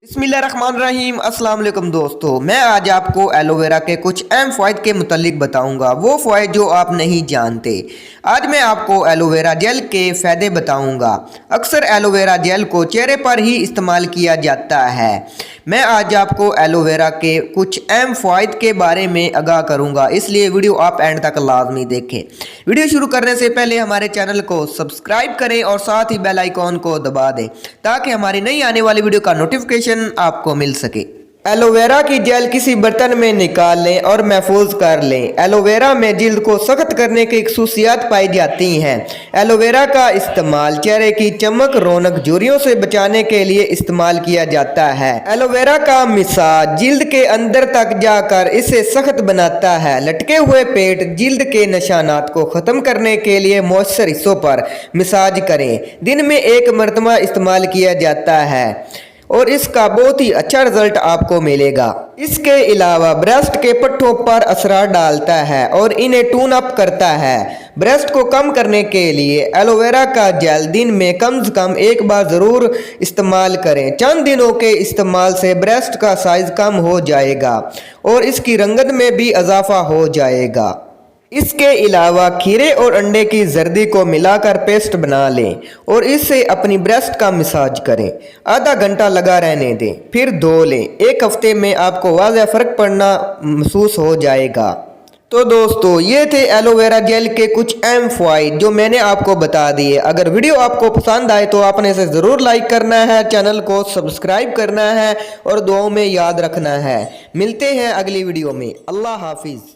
बिस्मिल्लाहिर्रहमानिर्रहीम। अस्सलाम वालेकुम दोस्तों, मैं आज आपको एलोवेरा के कुछ अहम फ़वाइद के मुतालिक बताऊंगा, वो फ़वाइद जो आप नहीं जानते। आज मैं आपको एलोवेरा जेल के फ़ायदे बताऊंगा। अक्सर एलोवेरा जेल को चेहरे पर ही इस्तेमाल किया जाता है। मैं आज आपको एलोवेरा के कुछ अहम फ़वाइद के बारे में आगाह करूंगा, इसलिए वीडियो आप एंड तक लाजमी देखें। वीडियो शुरू करने से पहले हमारे चैनल को सब्सक्राइब करें और साथ ही बेल आइकॉन को दबा दें ताकि हमारी नई आने वाली वीडियो का नोटिफिकेशन आपको मिल सके। एलोवेरा की जेल किसी बर्तन में निकाल लें और महफूज कर लें। एलोवेरा में जिल्द को सख्त करने की खसूसियात पाई जाती हैं। एलोवेरा का इस्तेमाल चेहरे की चमक, रौनक, झुर्रियों से बचाने के लिए इस्तेमाल किया जाता है। एलोवेरा का मिसाज जिल्द के अंदर तक जाकर इसे सख्त बनाता है। लटके हुए पेट जिल्द के निशानात को ख़त्म करने के लिए मॉइस्चर हिस्सों पर मिसाज करें। दिन में एक मरतबा इस्तेमाल किया जाता है और इसका बहुत ही अच्छा रिजल्ट आपको मिलेगा। इसके अलावा ब्रेस्ट के पट्टों पर असर डालता है और इन्हें टून अप करता है। ब्रेस्ट को कम करने के लिए एलोवेरा का जेल दिन में कम से कम एक बार ज़रूर इस्तेमाल करें। चंद दिनों के इस्तेमाल से ब्रेस्ट का साइज़ कम हो जाएगा और इसकी रंगत में भी इजाफा हो जाएगा। इसके अलावा खीरे और अंडे की जर्दी को मिलाकर पेस्ट बना लें और इससे अपनी ब्रेस्ट का मसाज करें। आधा घंटा लगा रहने दें, फिर धो लें। एक हफ्ते में आपको वाज़ेह फ़र्क पड़ना महसूस हो जाएगा। तो दोस्तों, ये थे एलोवेरा जेल के कुछ अहम फ़वाइद जो मैंने आपको बता दिए। अगर वीडियो आपको पसंद आए तो आपने इसे ज़रूर लाइक करना है, चैनल को सब्सक्राइब करना है और दुआओं में याद रखना है। मिलते हैं अगली वीडियो में। अल्लाह हाफिज़।